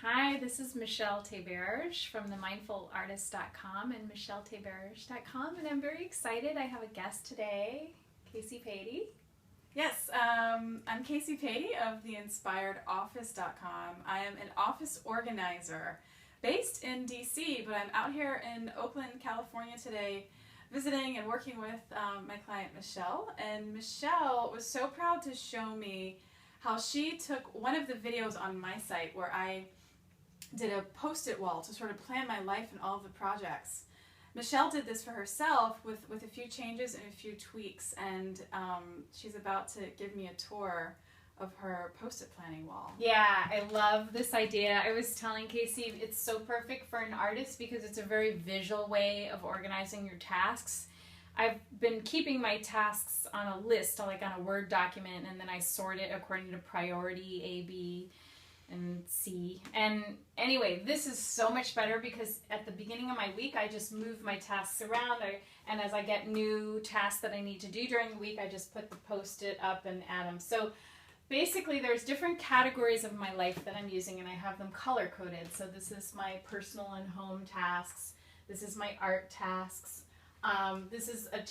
Hi, this is Michelle Teberge from themindfulartist.com and michelleteberge.com, and I'm very excited. I have a guest today, Kacy Patey. Yes, I'm Kacy Patey of theinspiredoffice.com. I am an office organizer based in DC, but I'm out here in Oakland, California today visiting and working with my client Michelle. And Michelle was so proud to show me how she took one of the videos on my site where I did a post-it wall to sort of plan my life and all of the projects. Michelle did this for herself with a few changes and a few tweaks, and she's about to give me a tour of her post-it planning wall. Yeah, I love this idea. I was telling Kacy it's so perfect for an artist because it's a very visual way of organizing your tasks. I've been keeping my tasks on a list, like on a Word document, and then I sort it according to priority A, B, and C. And anyway, this is so much better because at the beginning of my week, I just move my tasks around. And as I get new tasks that I need to do during the week, I just put the post-it up and add them. So basically, there's different categories of my life that I'm using, and I have them color-coded. So this is my personal and home tasks. This is my art tasks. This is a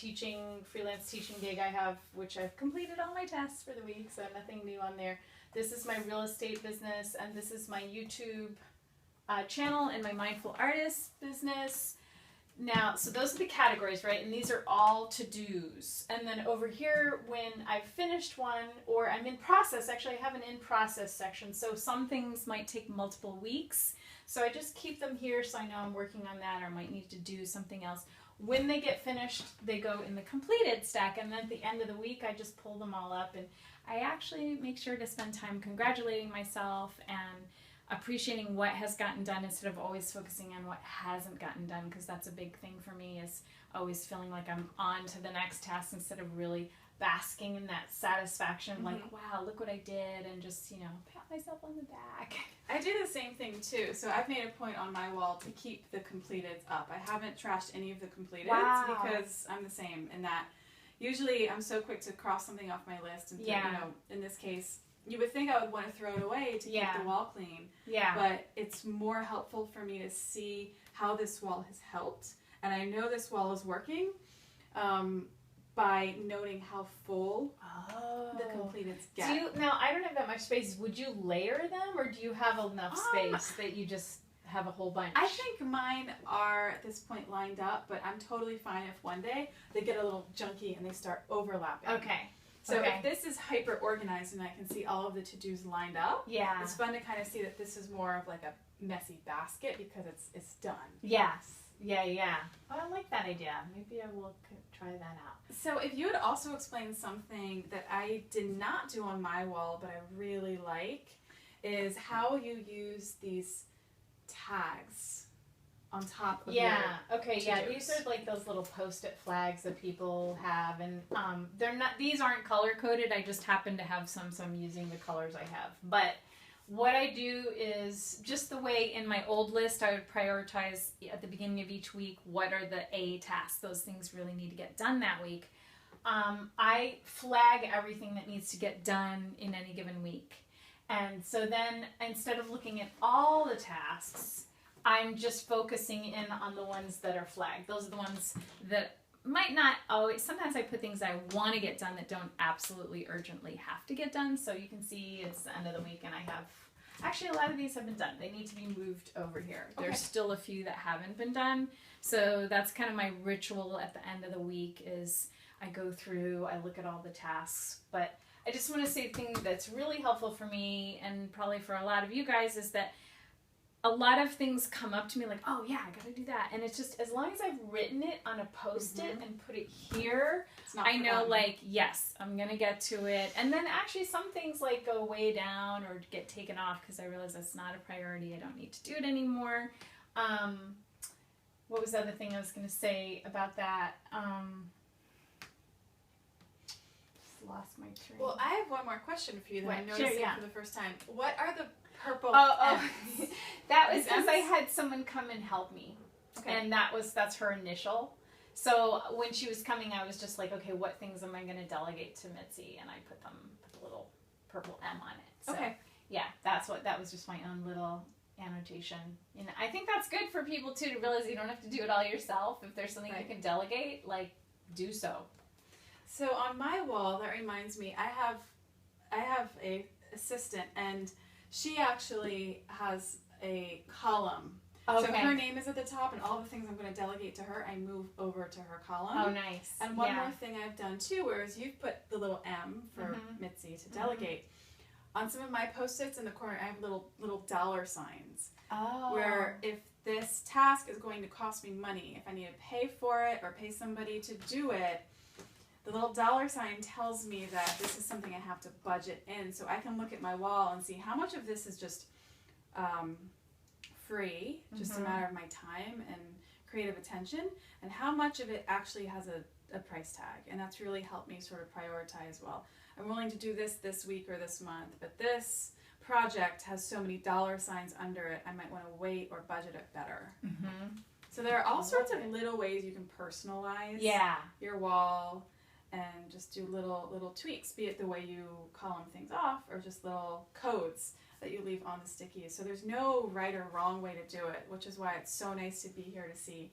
freelance teaching gig I have, which I've completed all my tasks for the week, so nothing new on there. This is my real estate business, and this is my YouTube channel and my Mindful Artist business. Now, so those are the categories, right? And these are all to-dos. And then over here, when I've finished one, or I'm in process, actually I have an in-process section, so some things might take multiple weeks. So I just keep them here so I know I'm working on that, or I might need to do something else. When they get finished, they go in the completed stack, and then at the end of the week, I just pull them all up, and I actually make sure to spend time congratulating myself and appreciating what has gotten done instead of always focusing on what hasn't gotten done, because that's a big thing for me, is always feeling like I'm on to the next task instead of really basking in that satisfaction, like, wow, look what I did, and just, pat myself on the back. I do the same thing too. So I've made a point on my wall to keep the completeds up. I haven't trashed any of the completeds because I'm the same in that usually I'm so quick to cross something off my list, and in this case, you would think I would want to throw it away to keep the wall clean. Yeah. But it's more helpful for me to see how this wall has helped, and I know this wall is working by noting how full the completeds get. Now, I don't have that much space. Would you layer them, or do you have enough space that you just have a whole bunch? I think mine are at this point lined up, but I'm totally fine if one day they get a little junky and they start overlapping. Okay. So if this is hyper organized and I can see all of the to-dos lined up, it's fun to kind of see that this is more of like a messy basket because it's done. Yes. Yeah. Oh, I like that idea. Maybe I will try that out. So if you would also explain something that I did not do on my wall, but I really like, is how you use these tags on top of your to-dos. These are like those little post-it flags that people have, and these aren't color-coded. I just happen to have some, so I'm using the colors I have. But what I do is just the way in my old list I would prioritize at the beginning of each week what are the A tasks, those things really need to get done that week. I flag everything that needs to get done in any given week. And so then instead of looking at all the tasks, I'm just focusing in on the ones that are flagged. Those are the ones that might not always, sometimes I put things I want to get done that don't absolutely urgently have to get done. So you can see it's the end of the week and I have, actually a lot of these have been done. They need to be moved over here. Okay. There's still a few that haven't been done. So that's kind of my ritual at the end of the week is I go through, I look at all the tasks. But I just want to say the thing that's really helpful for me and probably for a lot of you guys is that a lot of things come up to me like, oh yeah, I gotta do that. And it's just, as long as I've written it on a post-it and put it here, I know like, yes, I'm gonna get to it. And then actually some things like go way down or get taken off because I realize that's not a priority. I don't need to do it anymore. What was the other thing I was gonna say about that? Lost my train. Well, I have one more question for you that I'm noticing for the first time. What are the purple M's? That was because I had someone come and help me. Okay. And that's her initial. So when she was coming, I was just like, okay, what things am I going to delegate to Mitzi? And I put the little purple M on it. So, okay. Yeah, that was just my own little annotation. And I think that's good for people too, to realize you don't have to do it all yourself. If there's something you can delegate, like, do so. So on my wall, that reminds me, I have a assistant, and she actually has a column. Okay. So her name is at the top, and all the things I'm going to delegate to her, I move over to her column. Oh, nice. And one more thing I've done too, whereas you've put the little M for Mitzi to delegate. On some of my Post-its in the corner, I have little dollar signs. Oh. Where if this task is going to cost me money, if I need to pay for it or pay somebody to do it, the little dollar sign tells me that this is something I have to budget in. So I can look at my wall and see how much of this is just free, just a matter of my time and creative attention, and how much of it actually has a price tag. And that's really helped me sort of prioritize, well, I'm willing to do this week or this month, but this project has so many dollar signs under it, I might want to wait or budget it better. So there are all sorts of little ways you can personalize your wall and just do little tweaks, be it the way you column things off or just little codes that you leave on the stickies. So there's no right or wrong way to do it, which is why it's so nice to be here to see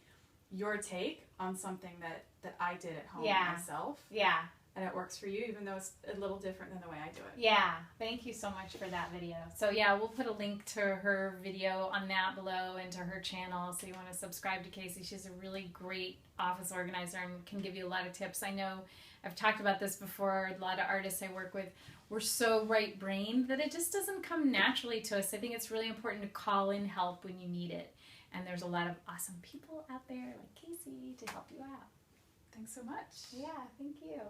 your take on something that I did at home myself. Yeah. And it works for you, even though it's a little different than the way I do it. Yeah. Thank you so much for that video. So yeah, we'll put a link to her video on that below and to her channel. So you want to subscribe to Kacy. She's a really great office organizer and can give you a lot of tips. I know I've talked about this before. A lot of artists I work with, we're so right-brained that it just doesn't come naturally to us. I think it's really important to call in help when you need it. And there's a lot of awesome people out there like Kacy to help you out. Thanks so much. Yeah, thank you.